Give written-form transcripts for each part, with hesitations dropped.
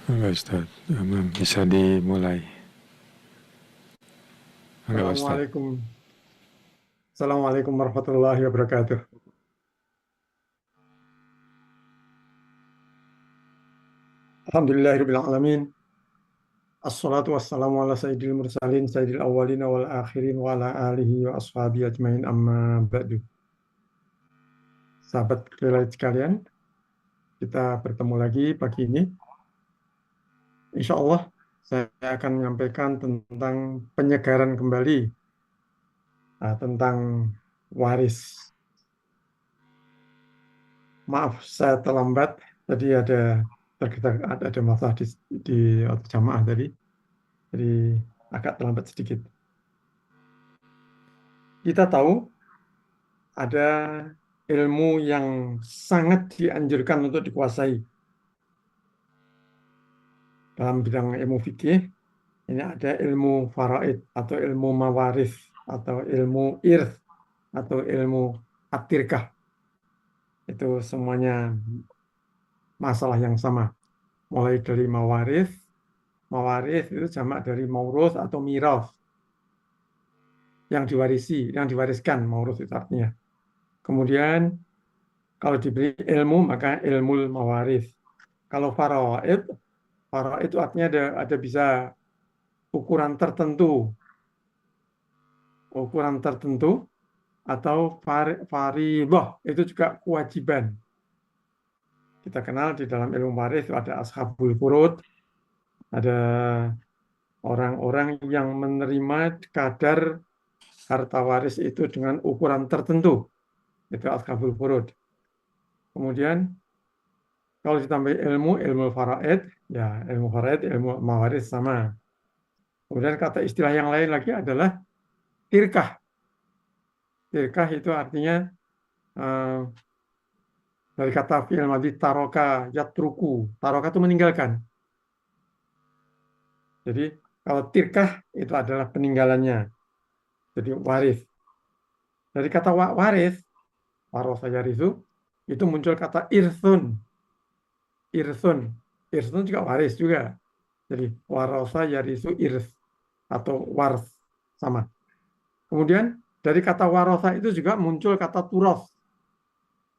Enggak Ustaz, bisa dimulai. Enggak Ustaz. Assalamualaikum. Assalamualaikum warahmatullahi wabarakatuh. Alhamdulillahirabbil alamin. Assalatu wassalamu ala sayyidil mursalin sayyidil awwalin wal akhirin wa ala alihi wa ashabihi ajmain amma ba'du. Sahabat relay sekalian, kita bertemu lagi pagi ini. Insya Allah saya akan menyampaikan tentang penyegaran kembali tentang waris. Maaf, saya terlambat. Tadi ada masalah di jamaah tadi. Jadi agak terlambat sedikit. Kita tahu ada ilmu yang sangat dianjurkan untuk dikuasai dalam bidang ilmu fikih. Ini ada ilmu faraid atau ilmu mawaris atau ilmu irth atau ilmu atirkah. Itu semuanya masalah yang sama. Mulai dari mawaris, mawaris itu jamak dari maurus atau miras yang diwarisi, yang diwariskan, maurus itu artinya. Kemudian kalau diberi ilmu maka ilmu mawaris. Kalau faraid, faraid itu artinya ada bisa ukuran tertentu atau faridah itu juga kewajiban. Kita kenal di dalam ilmu waris itu ada ashabul furud, ada orang-orang yang menerima kadar harta waris itu dengan ukuran tertentu. Itu ashabul furud. Kemudian kalau ditambah ilmu faraid, ya ilmu faraid, ilmu mawaris sama. Kemudian kata istilah yang lain lagi adalah tirkah. Tirkah itu artinya eh, dari kata fi'il madhi taroka yatruku. Taroka itu meninggalkan. Jadi kalau tirkah itu adalah peninggalannya. Jadi waris. Dari kata waris, warosa yarisu, itu muncul kata irsun. Irsun. Irsun juga waris juga. Jadi warosa yarisu irs atau wars sama. Kemudian dari kata warosa itu juga muncul kata turos.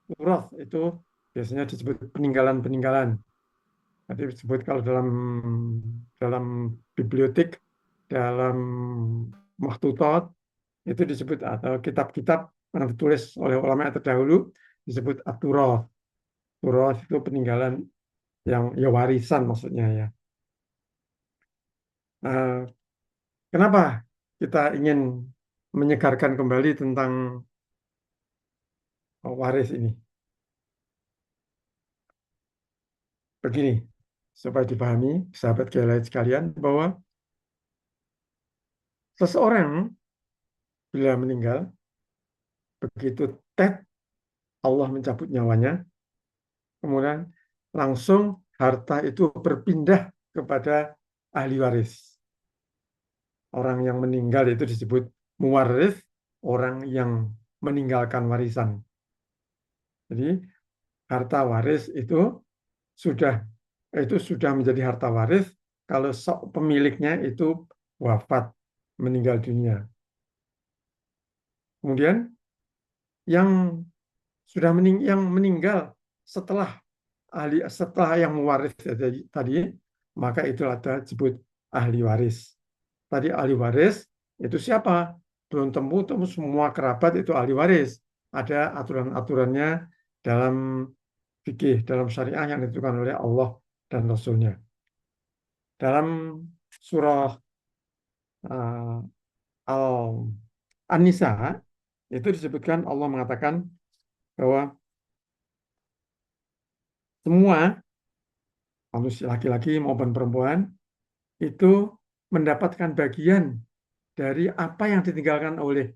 Turos itu biasanya disebut peninggalan-peninggalan. Nanti disebut kalau dalam dalam bibliotek, dalam makhtutot, itu disebut atau kitab-kitab yang ditulis oleh ulama yang terdahulu disebut aturoth. Turoth itu peninggalan yang ya warisan maksudnya ya. Eh, Kenapa kita ingin menyegarkan kembali tentang waris ini? Begini, supaya dipahami, sahabat kalian sekalian, bahwa seseorang bila meninggal, begitu tet Allah mencabut nyawanya, kemudian langsung harta itu berpindah kepada ahli waris. Orang yang meninggal itu disebut muwaris, orang yang meninggalkan warisan. Jadi harta waris sudah sudah menjadi harta waris kalau pemiliknya itu wafat, meninggal dunia. Kemudian yang yang meninggal setelah setelah yang mewaris tadi, maka itu ada disebut ahli waris. Tadi ahli waris itu siapa? Belum tentu semua kerabat itu ahli waris. Ada aturan-aturannya dalam fikih, dalam syariah yang ditentukan oleh Allah dan Rasulnya. Dalam surah uh, An-Nisa itu disebutkan Allah mengatakan bahwa semua manusia laki-laki maupun perempuan itu mendapatkan bagian dari apa yang ditinggalkan oleh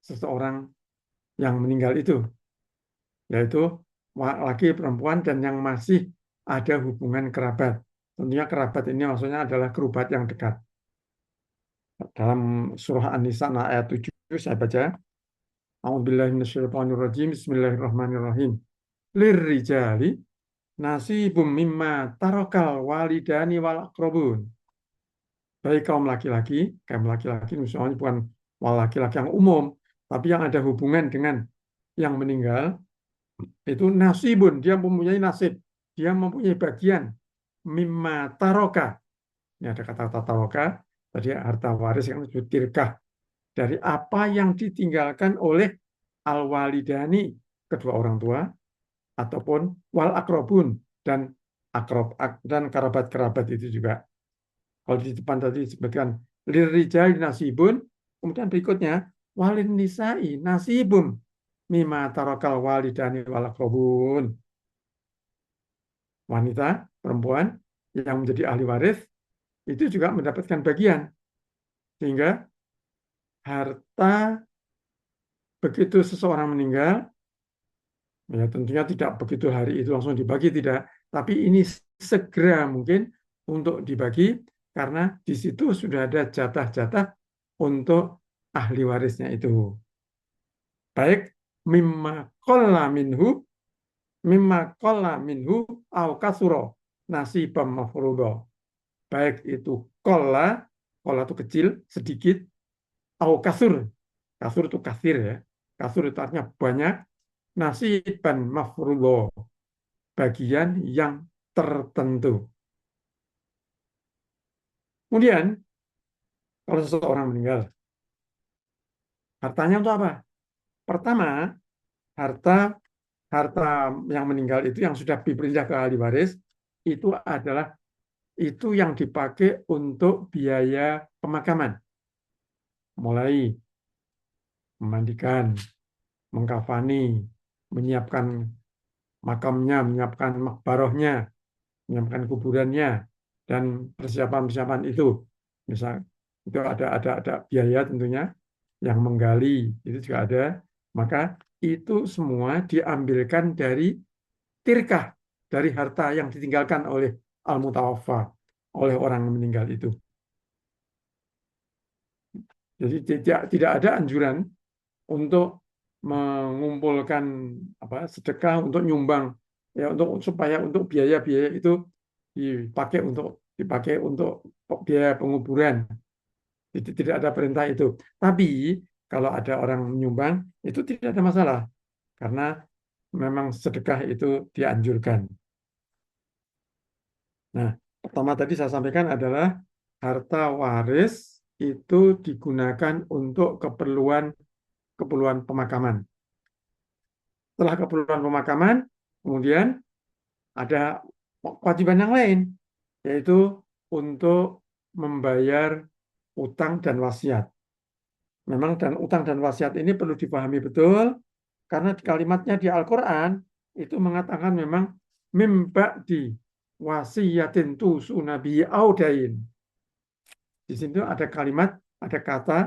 seseorang yang meninggal itu, yaitu laki, perempuan, dan yang masih ada hubungan kerabat. Tentunya kerabat ini maksudnya adalah kerabat yang dekat. Dalam surah An-Nisa ayat 7 saya baca, A'udzubillahi minasyaitonirrajim, Bismillahirrahmanirrahim. Lirrijali nasibum mimma tarokal walidani wal aqrabun. Baik kaum laki-laki misalnya bukan laki-laki yang umum, tapi yang ada hubungan dengan yang meninggal, itu nasibun, dia mempunyai nasib, dia mempunyai bagian mimma taroka. Ini ada kata-kata taroka, tadi harta waris yang disebut tirkah, dari apa yang ditinggalkan oleh al-walidani, kedua orang tua, ataupun wal akrobun, dan akrob dan kerabat-kerabat itu juga. Kalau di depan tadi disebutkan lirijal nasibun, kemudian berikutnya walin nisai nasibum mimma tarakal walidani wal akrobun. Wanita, perempuan yang menjadi ahli waris itu juga mendapatkan bagian. Sehingga harta begitu seseorang meninggal, ya tentunya tidak begitu hari itu langsung dibagi, tidak. Tapi ini segera mungkin untuk dibagi karena di situ sudah ada jatah-jatah untuk ahli warisnya itu. Baik mimma qalla minhu au kasuro nasibam mafruḍo. Baik itu qalla itu kecil, sedikit, au kasur. Kasur itu kasir ya. Kasur itu artinya banyak, nasiban mafruḍo, bagian yang tertentu. Kemudian kalau seseorang meninggal, hartanya untuk apa? Pertama, harta harta yang meninggal itu yang sudah dipindah ke ahli waris itu adalah itu yang dipakai untuk biaya pemakaman, mulai memandikan, mengkafani, menyiapkan makamnya, menyiapkan makbarohnya, menyiapkan kuburannya, dan persiapan-persiapan itu. Misal itu ada biaya tentunya, yang menggali itu juga ada. Maka itu semua diambilkan dari tirkah, dari harta yang ditinggalkan oleh al-mutawaffa, oleh orang yang meninggal itu. Jadi tidak ada anjuran untuk mengumpulkan sedekah, untuk nyumbang, ya supaya untuk biaya-biaya itu dipakai untuk biaya penguburan. Tidak ada perintah itu. Tapi kalau ada orang menyumbang itu tidak ada masalah karena memang sedekah itu dianjurkan. Nah, pertama tadi saya sampaikan adalah harta waris itu digunakan untuk keperluan keperluan pemakaman. Setelah keperluan pemakaman, kemudian ada kewajiban yang lain, yaitu untuk membayar utang dan wasiat. Memang utang dan wasiat ini perlu dipahami betul, karena kalimatnya di Al-Quran itu mengatakan memang mimba di wasiyatin tu nabi audain. Di situ ada kalimat, ada kata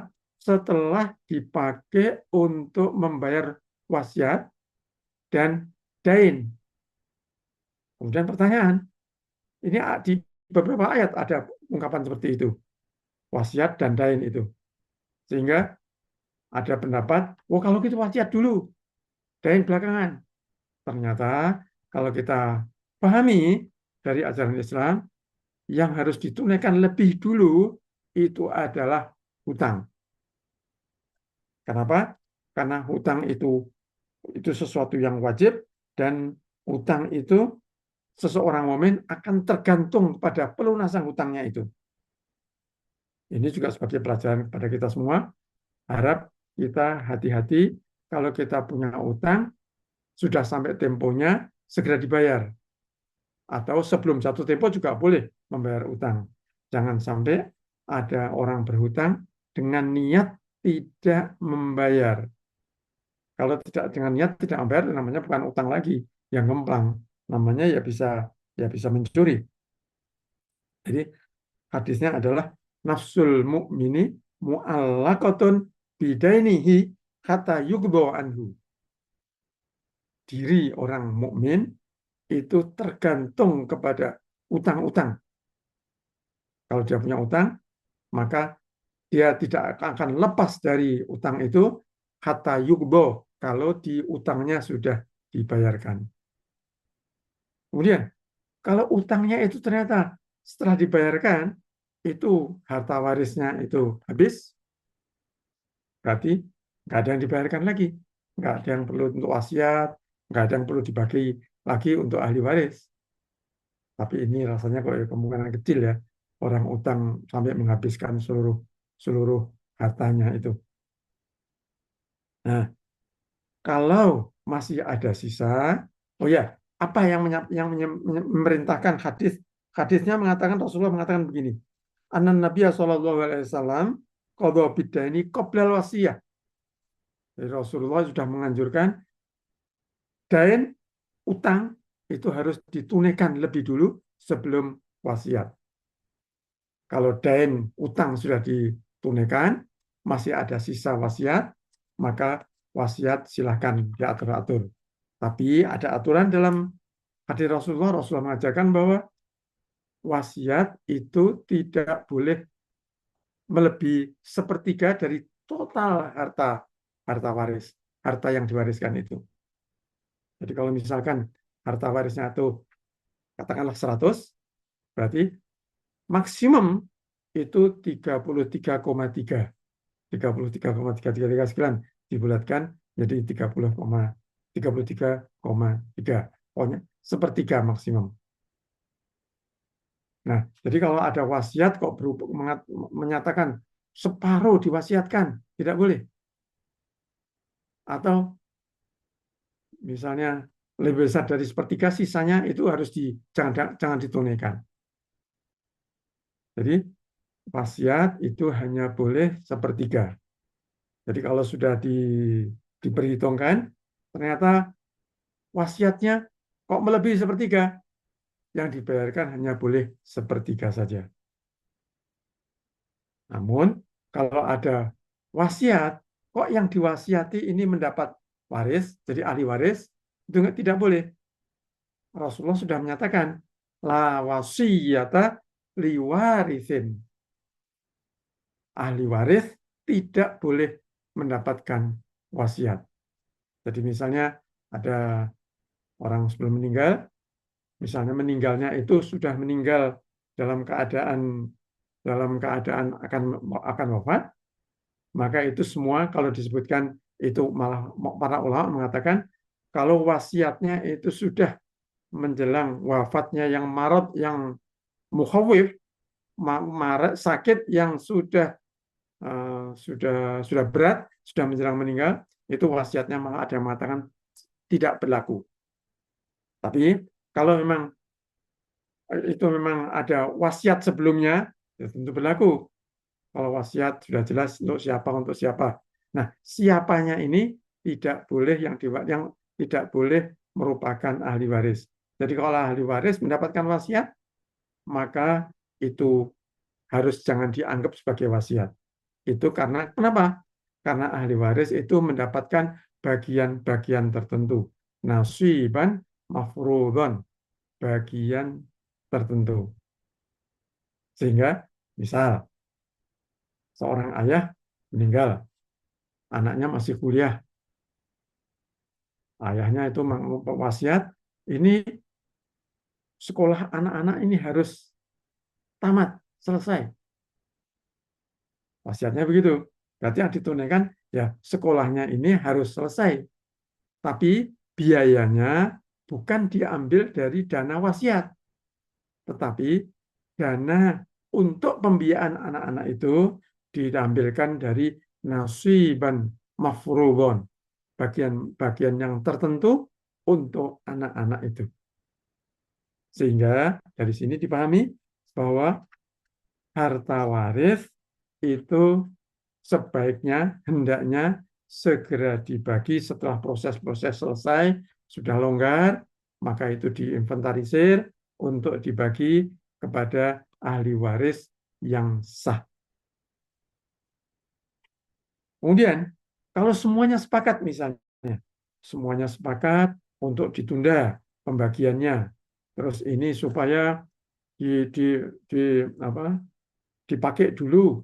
setelah dipakai untuk membayar wasiat dan dain. Kemudian pertanyaan, ini di beberapa ayat ada ungkapan seperti itu, wasiat dan dain itu. Sehingga ada pendapat, oh kalau gitu wasiat dulu, dain belakangan. Ternyata kalau kita pahami dari ajaran Islam, yang harus ditunaikan lebih dulu itu adalah hutang. Kenapa? Karena hutang itu sesuatu yang wajib, dan hutang itu seseorang mukmin akan tergantung pada pelunasan hutangnya itu. Ini juga sebagai pelajaran kepada kita semua. Harap kita hati-hati kalau kita punya hutang, sudah sampai temponya segera dibayar. Atau sebelum jatuh tempo juga boleh membayar utang. Jangan sampai ada orang berhutang dengan niat tidak membayar. Kalau tidak dengan niat tidak membayar, namanya bukan utang lagi, yang ngemplang. Namanya ya bisa mencuri. Jadi hadisnya adalah nafsul mu'mini mu'allaqatun bidainihi kata yugbo anhu. Diri orang mukmin itu tergantung kepada utang-utang. Kalau dia punya utang, maka dia tidak akan lepas dari utang itu kata yugbo kalau di utangnya sudah dibayarkan. Kemudian, kalau utangnya itu ternyata setelah dibayarkan, itu harta warisnya itu habis, berarti nggak ada yang dibayarkan lagi. Nggak ada yang perlu untuk wasiat, nggak ada yang perlu dibagi lagi untuk ahli waris. Tapi ini rasanya kok ya kemungkinan kecil ya, orang utang sampai menghabiskan seluruh seluruh hartanya itu. Nah, kalau masih ada sisa, oh ya, apa memerintahkan hadis? Hadisnya mengatakan Rasulullah mengatakan begini, Anan Nabiya Shallallahu Alaihi Wasallam qadha bidaini qoblal wasiyah. Jadi Rasulullah sudah menganjurkan dain utang itu harus ditunaikan lebih dulu sebelum wasiat. Kalau dain utang sudah ditunaikan, masih ada sisa wasiat, maka wasiat silahkan diatur-atur. Tapi ada aturan dalam hadis Rasulullah. Rasulullah mengajarkan bahwa wasiat itu tidak boleh melebihi sepertiga dari total harta harta waris, harta yang diwariskan itu. Jadi kalau misalkan harta warisnya itu katakanlah 100, berarti maksimum itu 33,3. 33,3 sekian dibulatkan jadi 33,3. Pokoknya sepertiga maksimum. Nah, jadi kalau ada wasiat kok menyatakan separuh diwasiatkan, tidak boleh. Atau misalnya lebih besar dari sepertiga, sisanya itu harus jangan ditunaikan. Jadi wasiat itu hanya boleh sepertiga. Jadi kalau sudah diperhitungkan, ternyata wasiatnya kok melebihi sepertiga, yang dibayarkan hanya boleh sepertiga saja. Namun kalau ada wasiat, kok yang diwasiati ini mendapat waris, jadi ahli waris, itu tidak boleh. Rasulullah sudah menyatakan, la wasiyata liwarisin. Ahli waris tidak boleh mendapatkan wasiat. Jadi misalnya ada orang sebelum meninggal, misalnya meninggalnya itu sudah meninggal dalam keadaan akan wafat, maka itu semua kalau disebutkan itu malah para ulama mengatakan kalau wasiatnya itu sudah menjelang wafatnya yang marad yang mukhawif, sakit yang sudah berat, sudah menjelang meninggal, itu wasiatnya malah ada yang mengatakan tidak berlaku. Tapi kalau memang itu memang ada wasiat sebelumnya, ya tentu berlaku. Kalau wasiat sudah jelas untuk siapa. Nah, siapanya ini tidak boleh yang tidak boleh merupakan ahli waris. Jadi kalau ahli waris mendapatkan wasiat, maka itu harus jangan dianggap sebagai wasiat. Itu karena kenapa? Karena ahli waris itu mendapatkan bagian-bagian tertentu. Nasiban mafrudhon, bagian tertentu. Sehingga misal seorang ayah meninggal, anaknya masih kuliah. Ayahnya itu wasiat, ini sekolah anak-anak ini harus tamat, selesai. Wasiatnya begitu. Berarti yang ditunaikan ya sekolahnya ini harus selesai. Tapi biayanya bukan diambil dari dana wasiat, tetapi dana untuk pembiayaan anak-anak itu diambilkan dari nasiban mafrudhon, bagian-bagian yang tertentu untuk anak-anak itu. Sehingga dari sini dipahami bahwa harta waris itu sebaiknya, hendaknya segera dibagi setelah proses-proses selesai, sudah longgar, maka itu diinventarisir untuk dibagi kepada ahli waris yang sah. Kemudian, kalau semuanya sepakat misalnya, semuanya sepakat untuk ditunda pembagiannya, terus ini supaya dipakai dulu.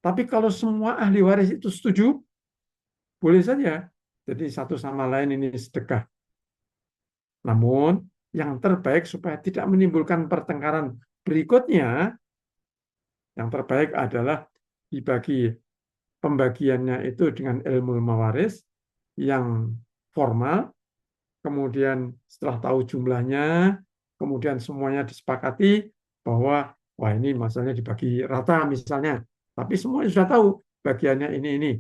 Tapi kalau semua ahli waris itu setuju, boleh saja. Jadi satu sama lain ini sedekah. Namun yang terbaik supaya tidak menimbulkan pertengkaran berikutnya, yang terbaik adalah dibagi pembagiannya itu dengan ilmu mawaris yang formal, kemudian setelah tahu jumlahnya, kemudian semuanya disepakati bahwa wah ini masalahnya dibagi rata misalnya, tapi semuanya sudah tahu bagiannya ini.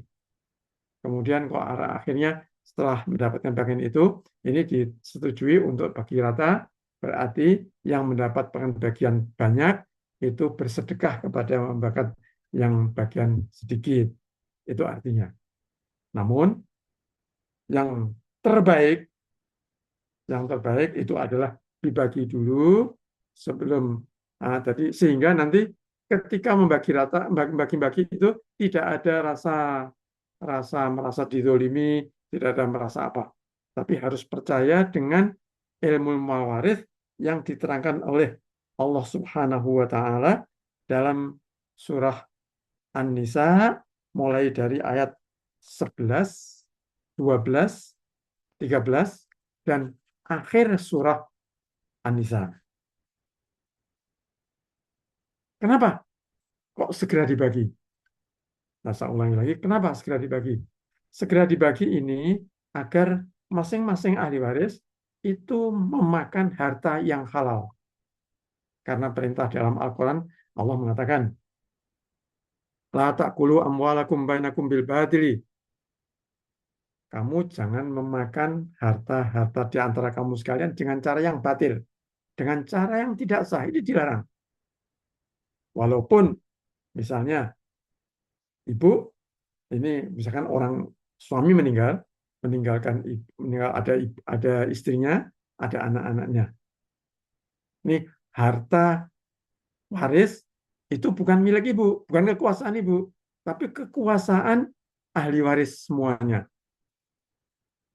Kemudian kok akhirnya setelah mendapatkan bagian itu, ini disetujui untuk bagi rata, berarti yang mendapatkan bagian banyak itu bersedekah kepada yang membakat yang bagian sedikit. Itu artinya. Namun yang terbaik, itu adalah dibagi dulu sebelum tadi, sehingga nanti ketika membagi rata, bagi-bagi itu tidak ada rasa rasa merasa dizolimi, tidak ada merasa apa. Tapi harus percaya dengan ilmu mawaris yang diterangkan oleh Allah Subhanahu wa taala dalam surah An-Nisa mulai dari ayat 11, 12, 13 dan akhir surah An-Nisa. Kenapa kok segera dibagi? Nah, saya ulangi lagi, kenapa segera dibagi? Segera dibagi ini agar masing-masing ahli waris itu memakan harta yang halal. Karena perintah dalam Al-Quran, Allah mengatakan, La ta'kulu amwalakum bainakum bil badili. Kamu jangan memakan harta-harta di antara kamu sekalian dengan cara yang batil. Dengan cara yang tidak sah, ini dilarang. Walaupun misalnya ibu, ini misalkan orang suami meninggal ada istrinya, ada anak-anaknya. Ini harta waris itu bukan milik ibu, bukan kekuasaan ibu, tapi kekuasaan ahli waris semuanya.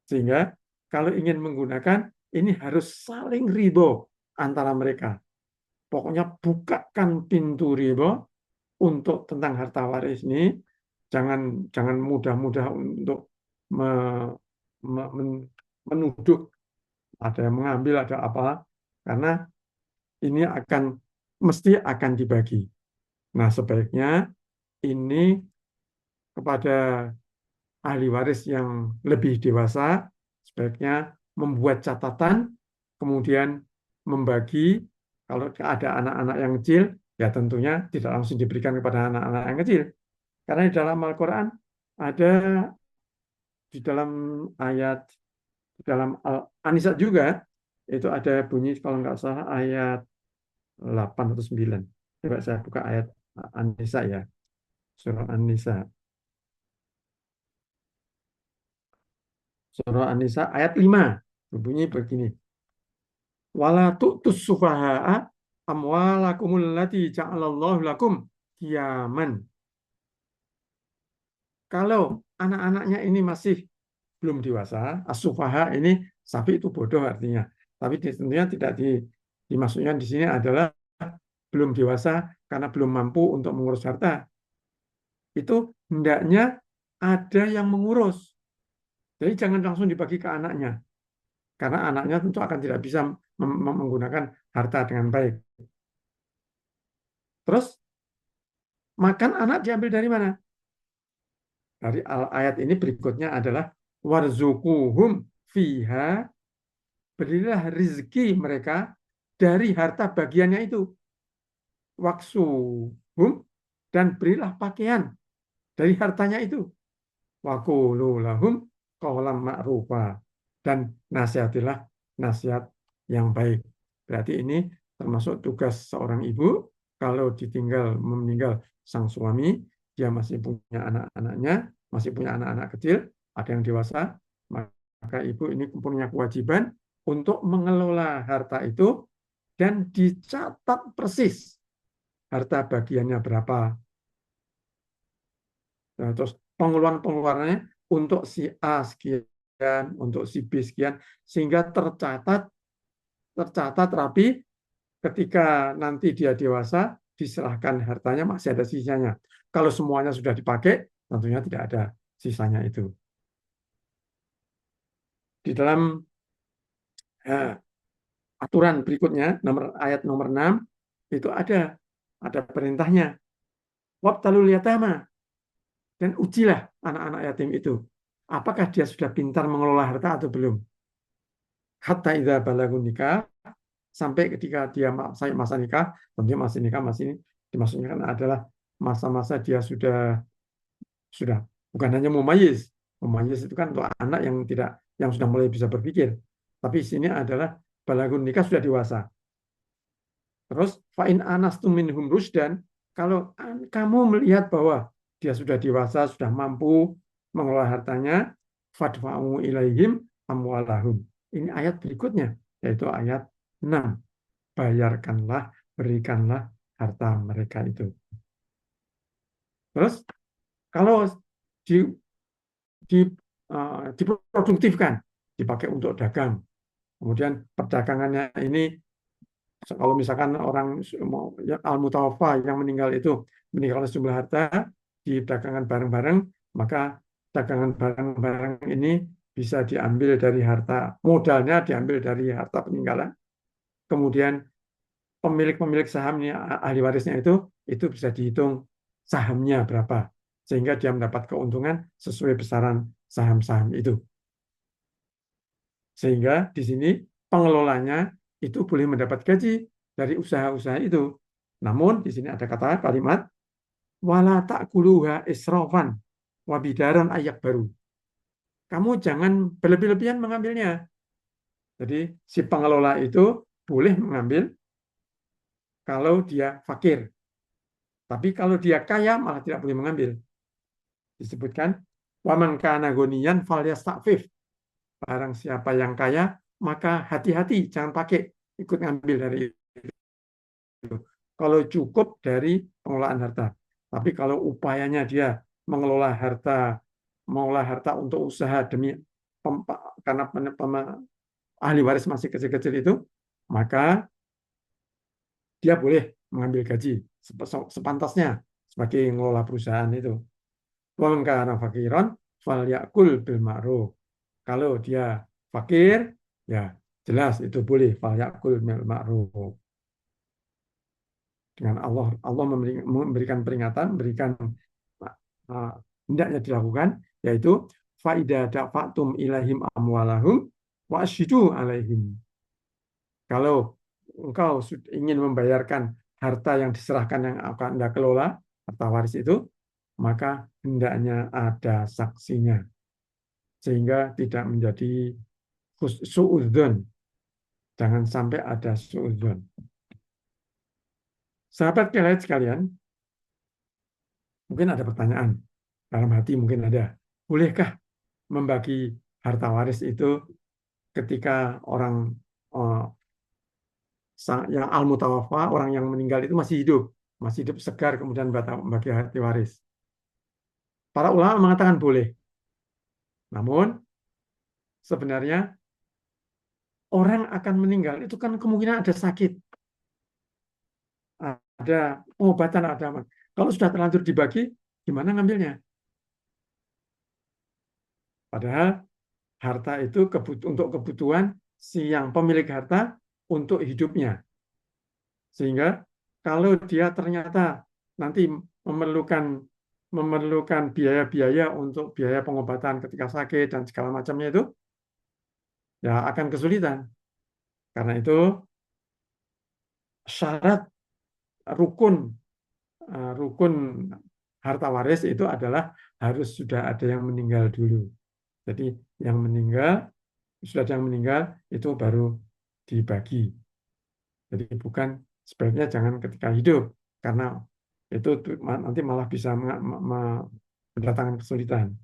Sehingga kalau ingin menggunakan, ini harus saling ridho antara mereka. Pokoknya bukakan pintu ridho untuk tentang harta waris ini. Jangan mudah-mudah untuk menuduh ada yang mengambil, ada apa, karena ini mesti akan dibagi. Nah, sebaiknya ini kepada ahli waris yang lebih dewasa, sebaiknya membuat catatan, kemudian membagi. Kalau ada anak-anak yang kecil, ya tentunya tidak langsung diberikan kepada anak-anak yang kecil. Karena di dalam Al-Quran ada, di dalam ayat, di dalam An-Nisa juga, itu ada bunyi kalau nggak salah ayat 8 atau 9. Coba saya buka ayat An-Nisa ya. Surah An-Nisa. Surah An-Nisa ayat 5. Bunyi begini. Wala tu'tus sufaha'a amwalakumul lati ja'alallahu lakum qiyaman. Kalau anak-anaknya ini masih belum dewasa, as-sufaha ini sapi itu bodoh artinya. Tapi tentunya tidak dimaksudkan di sini adalah belum dewasa karena belum mampu untuk mengurus harta. Itu hendaknya ada yang mengurus. Jadi jangan langsung dibagi ke anaknya. Karena anaknya tentu akan tidak bisa menggunakan harta dengan baik. Terus, makan anak diambil dari mana? Dari ayat ini berikutnya adalah warzukuhum fiha, berilah rezeki mereka dari harta bagiannya itu. Waksuhum, dan berilah pakaian dari hartanya itu. Waqulu lahum qawlan ma'rufa, dan nasihatilah nasihat yang baik. Berarti ini termasuk tugas seorang ibu kalau meninggal sang suami, dia masih punya anak-anaknya, masih punya anak-anak kecil, ada yang dewasa, maka ibu ini punya kewajiban untuk mengelola harta itu dan dicatat persis harta bagiannya berapa. Nah, terus pengeluaran-pengeluarannya untuk si A sekian, untuk si B sekian, sehingga tercatat rapi. Ketika nanti dia dewasa, diserahkan hartanya masih ada sisanya. Kalau semuanya sudah dipakai, tentunya tidak ada sisanya itu. Di dalam aturan berikutnya, ayat nomor 6, itu ada perintahnya. Wabtalul yatama, dan ujilah anak-anak yatim itu. Apakah dia sudah pintar mengelola harta atau belum? Hatta idza balagun nikah, sampai ketika dia masa nikah, tentunya masih nikah, masih dimaksudnya kan adalah masa-masa dia sudah bukan hanya mumayyiz. Mumayyiz itu kan untuk anak yang sudah mulai bisa berpikir. Tapi sini adalah balagun nikah, sudah dewasa. Terus fa'in anastum minhum rusdan, kalau kamu melihat bahwa dia sudah dewasa, sudah mampu mengelola hartanya, fadfa'u ilaihim amwalahum. Ini ayat berikutnya, yaitu ayat 6. Bayarkanlah, berikanlah harta mereka itu. Terus kalau di, diproduktifkan, dipakai untuk dagang, kemudian perdagangannya ini, kalau misalkan orang ya, al-mutawaffa yang meninggal itu meninggalkan sejumlah harta di dagangan bareng-bareng, maka dagangan bareng-bareng ini bisa diambil dari harta, modalnya diambil dari harta peninggalan. Kemudian pemilik sahamnya, ahli warisnya itu bisa dihitung sahamnya berapa, sehingga dia mendapat keuntungan sesuai besaran saham-saham itu. Sehingga di sini pengelolanya itu boleh mendapat gaji dari usaha-usaha itu. Namun di sini ada kata kalimat wala ta'kuluha israfan wa bidaran ayak baru. Kamu jangan berlebih-lebihan mengambilnya. Jadi si pengelola itu boleh mengambil kalau dia fakir. Tapi kalau dia kaya malah tidak boleh mengambil. Disebutkan waman kana goniyan falyastafif. Barang siapa yang kaya maka hati-hati, jangan pakai ikut ngambil dari itu. Kalau cukup dari pengelolaan harta. Tapi kalau upayanya dia mengelola harta untuk usaha demi karena ahli waris masih kecil-kecil itu, maka dia boleh mengambil gaji sepantasnya sebagai mengelola perusahaan itu. Wa kana fakiran falyakul bil ma'ruf. Kalau dia fakir, ya jelas itu boleh falyakul bil ma'ruf. Dengan Allah memberikan peringatan, memberikan hendaknya dilakukan, yaitu faida da'fatum ilahim amwalahum wa asyidu alaihim. Kalau engkau ingin membayarkan harta yang diserahkan yang akan Anda kelola, harta waris itu, maka hendaknya ada saksinya. Sehingga tidak menjadi su'udzon. Jangan sampai ada su'udzon. Sahabat sekalian, mungkin ada pertanyaan. Dalam hati mungkin ada. Bolehkah membagi harta waris itu ketika orang yang al-mutawaffa, orang yang meninggal itu masih hidup segar, kemudian membagi harta waris? Para ulama mengatakan boleh. Namun sebenarnya orang akan meninggal itu kan kemungkinan ada sakit, ada pengobatan, ada aman. Kalau sudah terlanjur dibagi, gimana ngambilnya? Padahal harta itu untuk kebutuhan si yang pemilik harta untuk hidupnya. Sehingga kalau dia ternyata nanti memerlukan biaya-biaya untuk biaya pengobatan ketika sakit dan segala macamnya itu, ya akan kesulitan. Karena itu syarat rukun rukun harta waris itu adalah harus sudah ada yang meninggal dulu. Jadi yang meninggal, sudah ada yang meninggal itu baru dibagi. Jadi bukan, sebaiknya jangan ketika hidup, karena itu nanti malah bisa mendatangkan kesulitan.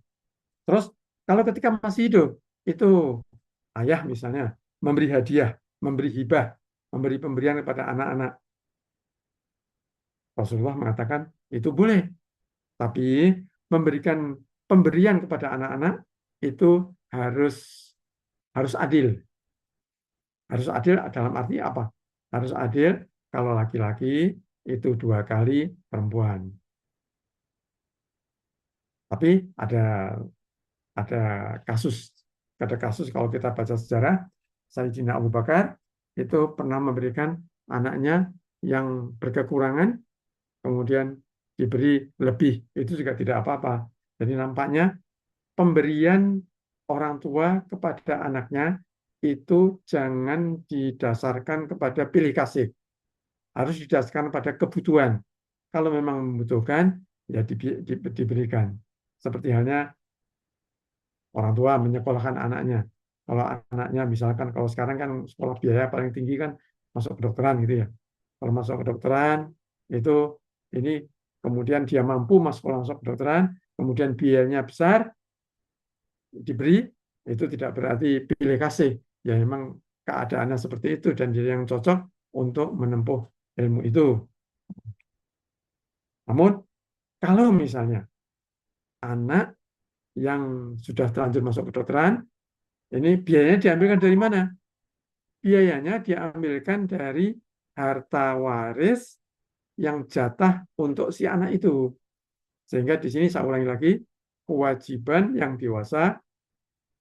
Terus kalau ketika masih hidup, itu ayah misalnya memberi hadiah, memberi hibah, memberi pemberian kepada anak-anak. Rasulullah mengatakan itu boleh, tapi memberikan pemberian kepada anak-anak itu harus adil. Harus adil dalam arti apa? Harus adil kalau laki-laki itu 2 kali perempuan. Tapi ada kasus kalau kita baca sejarah, Sayyidina Abu Bakar itu pernah memberikan anaknya yang berkekurangan, kemudian diberi lebih, itu juga tidak apa-apa. Jadi nampaknya pemberian orang tua kepada anaknya itu jangan didasarkan kepada pilih kasih, harus didasarkan pada kebutuhan. Kalau memang membutuhkan, ya diberikan. Seperti halnya orang tua menyekolahkan anaknya. Kalau anaknya misalkan, kalau sekarang kan sekolah biaya paling tinggi kan masuk kedokteran gitu ya. Kalau masuk kedokteran itu ini kemudian dia mampu masuk kedokteran, kemudian biayanya besar diberi, itu tidak berarti pilih kasih. Ya memang keadaannya seperti itu dan dia yang cocok untuk menempuh ilmu itu. Namun kalau misalnya anak yang sudah terlanjur masuk kedokteran, ini biayanya diambilkan dari mana? Biayanya diambilkan dari harta waris yang jatah untuk si anak itu. Sehingga di sini saya ulangi lagi, kewajiban yang dewasa,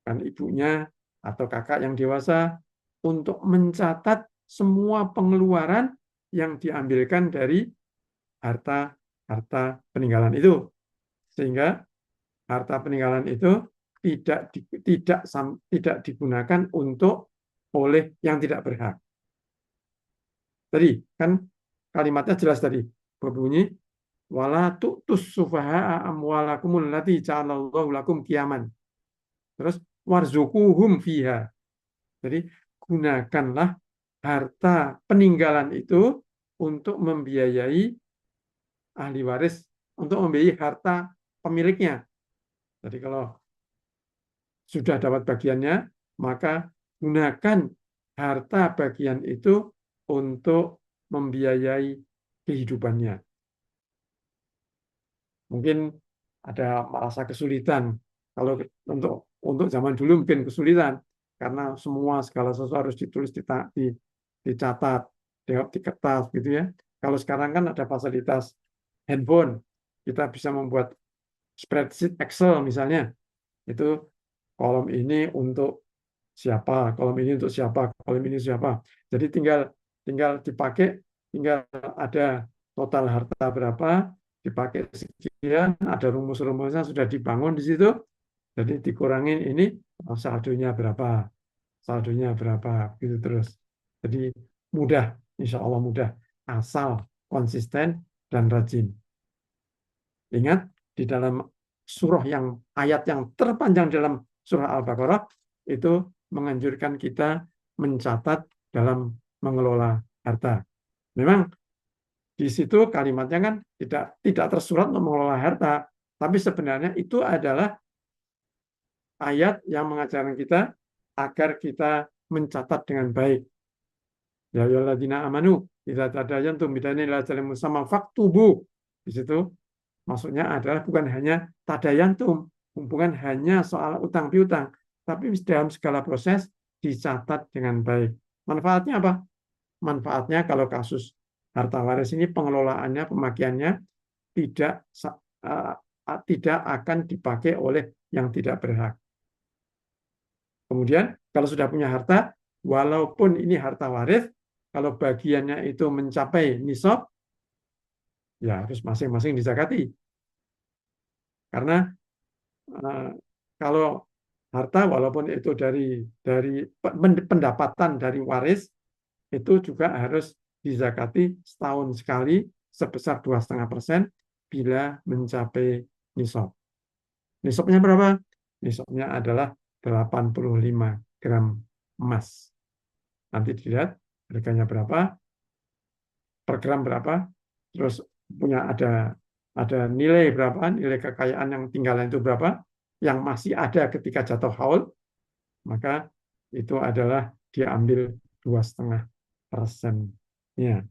kan ibunya atau kakak yang dewasa, untuk mencatat semua pengeluaran yang diambilkan dari harta peninggalan itu. Sehingga harta peninggalan itu tidak digunakan untuk oleh yang tidak berhak. Tadi kan kalimatnya jelas tadi berbunyi wala tu'tus sufaha'a amwalakumul lati ja'alallahu lakum qiyaman. Terus warzuquhum fiha. Jadi gunakanlah harta peninggalan itu untuk membiayai ahli waris, untuk membiayai harta pemiliknya. Jadi kalau sudah dapat bagiannya, maka gunakan harta bagian itu untuk membiayai kehidupannya. Mungkin ada merasa kesulitan. Kalau untuk zaman dulu mungkin kesulitan karena semua segala sesuatu harus ditulis, dicatat, di kertas gitu ya. Kalau sekarang kan ada fasilitas handphone, kita bisa membuat spreadsheet Excel misalnya. Itu kolom ini untuk siapa, kolom ini untuk siapa, kolom ini siapa. Jadi tinggal dipakai, tinggal ada total harta berapa, dipakai sekian, ada rumus-rumusnya sudah dibangun di situ. Jadi dikurangin ini saldonya berapa, gitu terus. Jadi mudah, insya Allah mudah, asal konsisten dan rajin. Ingat di dalam ayat yang terpanjang dalam surah Al-Baqarah itu menganjurkan kita mencatat dalam mengelola harta. Memang di situ kalimatnya kan tidak tersurat untuk mengelola harta, tapi sebenarnya itu adalah ayat yang mengajarkan kita agar kita mencatat dengan baik. Ya ayyuhalladzina amanu idza tadayantum bidainin ila ajalin musamma faktubu. Di situ maksudnya adalah bukan hanya tadayantum, bukan hanya soal utang piutang, tapi dalam segala proses dicatat dengan baik. Manfaatnya apa? Manfaatnya kalau kasus harta waris ini pengelolaannya, pemakaiannya tidak tidak akan dipakai oleh yang tidak berhak. Kemudian kalau sudah punya harta, walaupun ini harta waris, kalau bagiannya itu mencapai nisab, ya harus masing-masing dizakati. Karena kalau harta walaupun itu dari pendapatan dari waris, itu juga harus dizakati setahun sekali sebesar 2,5% bila mencapai nisab. Nisabnya berapa? Nisabnya adalah 85 gram emas. Nanti dilihat harganya berapa, per gram berapa, terus punya ada nilai berapa, nilai kekayaan yang tinggalan itu berapa, yang masih ada ketika jatuh haul, maka itu adalah diambil 2,5%-nya.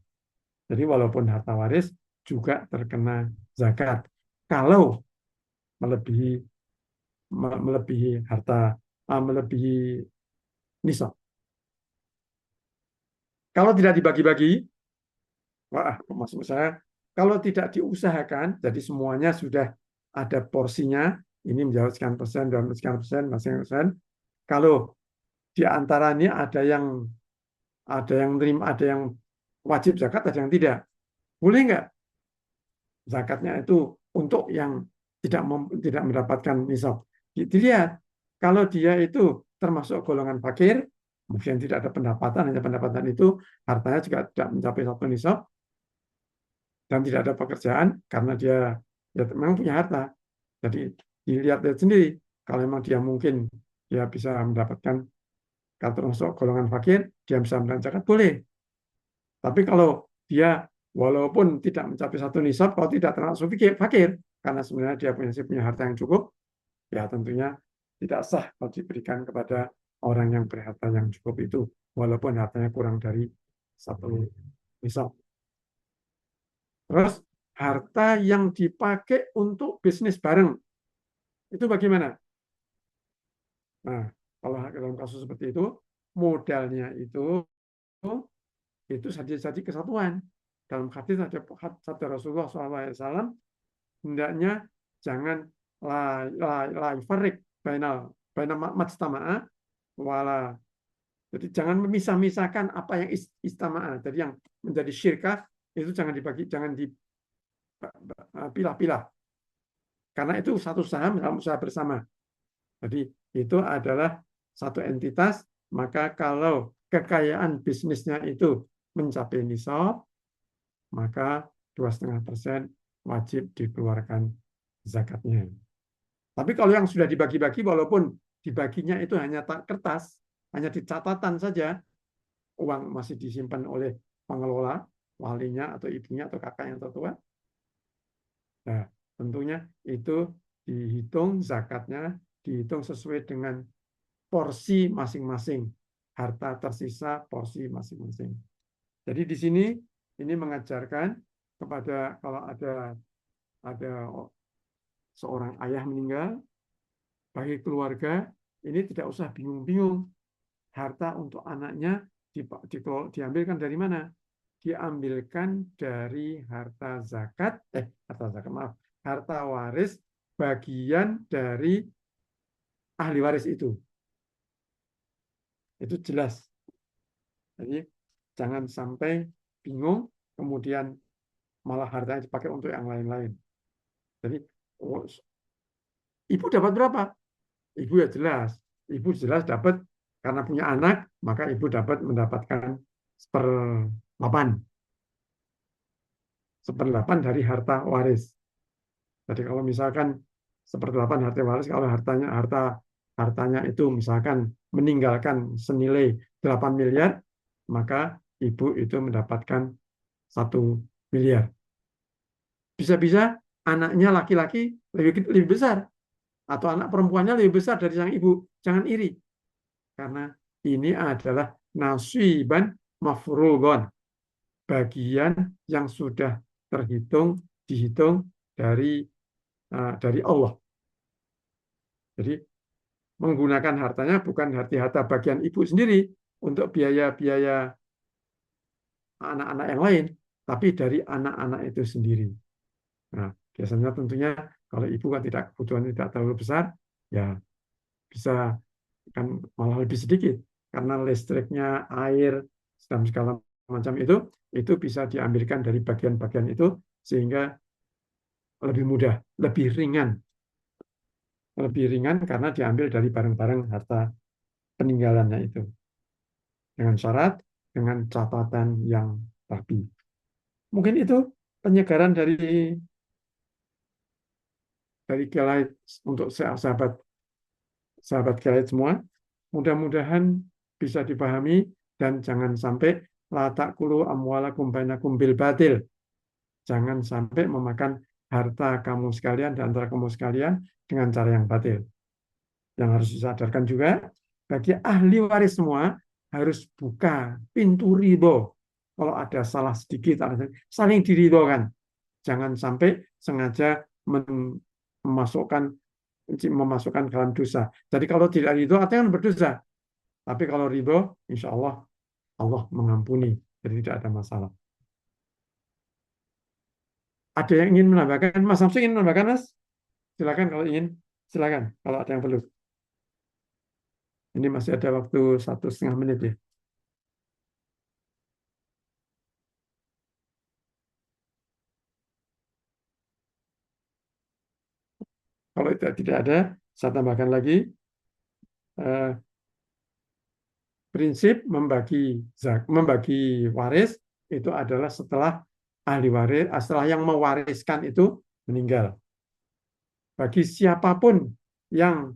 Jadi walaupun harta waris juga terkena zakat. Kalau melebihi harta, melebihi nisab. Kalau tidak dibagi-bagi, wah, maksud saya, kalau tidak diusahakan, jadi semuanya sudah ada porsinya, ini menjawab sekian persen, dan sekian persen, masing-masing persen. Kalau di antara ini ada yang ada yang terima, ada yang wajib zakat, ada yang tidak. Boleh nggak zakatnya itu untuk yang tidak mendapatkan nisab? Dilihat, kalau dia itu termasuk golongan fakir, mungkin tidak ada pendapatan, hanya pendapatan itu hartanya juga tidak mencapai satu nisab dan tidak ada pekerjaan karena dia ya memang punya harta. Jadi dilihat sendiri, kalau memang dia mungkin dia bisa mendapatkan, kalau termasuk golongan fakir, dia bisa mendapatkan zakat, boleh. Tapi kalau dia walaupun tidak mencapai satu nisab, kalau tidak termasuk fakir, karena sebenarnya dia punya harta yang cukup, ya tentunya tidak sah kalau diberikan kepada orang yang berharta yang cukup itu, walaupun hartanya kurang dari satu nisab. Terus harta yang dipakai untuk bisnis bareng, itu bagaimana? Nah, kalau dalam kasus seperti itu, modalnya itu saja kesatuan. Dalam hadis ada sabda Rasulullah SAW, hendaknya jangan la yufarriq bainal majtama'a wala. Jadi jangan memisah-misahkan apa yang istama'a. Jadi yang menjadi syirkah itu jangan dibagi, jangan dipilah-pilah. Karena itu satu saham dalam usaha bersama. Jadi itu adalah satu entitas, maka kalau kekayaan bisnisnya itu mencapai nisab, maka 2,5% wajib dikeluarkan zakatnya. Tapi kalau yang sudah dibagi-bagi, walaupun dibaginya itu hanya kertas, hanya di catatan saja, uang masih disimpan oleh pengelola, walinya atau ibunya atau kakaknya atau tua. Nah, tentunya itu dihitung zakatnya, dihitung sesuai dengan porsi masing-masing, harta tersisa porsi masing-masing. Jadi di sini ini mengajarkan kepada kalau ada seorang ayah meninggal, bagi keluarga ini tidak usah bingung-bingung. Harta untuk anaknya diambilkan dari mana? Diambilkan dari harta waris bagian dari ahli waris itu. Itu jelas. Jadi jangan sampai bingung, kemudian malah hartanya dipakai untuk yang lain-lain. Jadi ibu dapat berapa? Ibu ya jelas. Ibu jelas dapat karena punya anak, maka ibu mendapatkan seperlapan. Seperlapan dari harta waris. Jadi kalau misalkan seperlapan harta waris, kalau hartanya itu misalkan meninggalkan senilai 8 miliar, maka ibu itu mendapatkan 1 miliar. Bisa-bisa anaknya laki-laki lebih besar, atau anak perempuannya lebih besar dari sang ibu. Jangan iri. Karena ini adalah nasiban mafruḍon. Bagian yang sudah dihitung dari Allah. Jadi menggunakan hartanya bukan harta bagian ibu sendiri untuk biaya-biaya anak-anak yang lain, tapi dari anak-anak itu sendiri. Nah, biasanya tentunya kalau ibu kan kebutuhan tidak terlalu besar, ya bisa kan malah lebih sedikit karena listriknya, air, dan segala macam itu bisa diambilkan dari bagian-bagian itu sehingga lebih mudah, lebih ringan karena diambil dari barang-barang harta peninggalannya itu dengan syarat, dengan catatan yang rapi. Mungkin itu penyegaran dari Kelight untuk sahabat Kelight semua. Mudah-mudahan bisa dipahami dan jangan sampai la ta'kulu amwalakum bainakum bil batil. Jangan sampai memakan harta kamu sekalian dan antara kamu sekalian dengan cara yang batil. Yang harus disadarkan juga bagi ahli waris semua harus buka pintu ridho. Kalau ada salah sedikit, saling diridhokan. Jangan sampai sengaja memasukkan dalam dosa. Jadi kalau tidak ridho, artinya berdosa. Tapi kalau ridho, insya Allah mengampuni. Jadi tidak ada masalah. Ada yang ingin menambahkan? Mas Samsul ingin menambahkan, Mas? Silakan kalau ingin. Silakan kalau ada yang perlu. Ini masih ada waktu 1,5 menit ya. Kalau itu tidak ada, saya tambahkan lagi eh, prinsip membagi waris itu adalah setelah ahli waris, setelah yang mewariskan itu meninggal. Bagi siapapun yang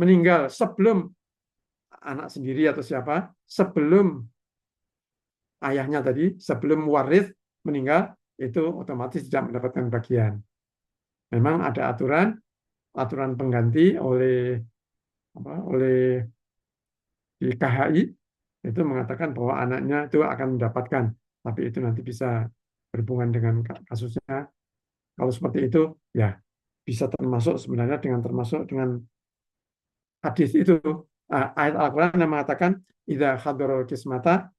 meninggal sebelum anak sendiri atau siapa, sebelum ayahnya tadi, sebelum waris meninggal, itu otomatis tidak mendapatkan bagian. Memang ada aturan pengganti oleh di KHI itu mengatakan bahwa anaknya itu akan mendapatkan, tapi itu nanti bisa berhubungan dengan kasusnya. Kalau seperti itu, ya bisa termasuk sebenarnya termasuk dengan hadis itu, ayat Al-Quran yang mengatakan idza hadarul kismata,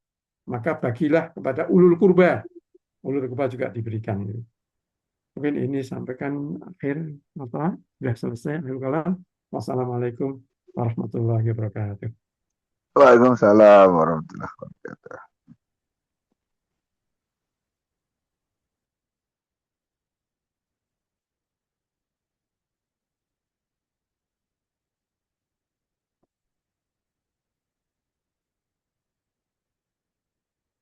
maka bagilah kepada ulul kurba. Ulul kurba juga diberikan. Mungkin ini sampaikan akhir masalah. Sudah selesai. Wassalamualaikum warahmatullahi wabarakatuh. Waalaikumsalam warahmatullahi wabarakatuh.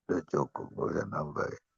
Sudah cukup, boleh nambah.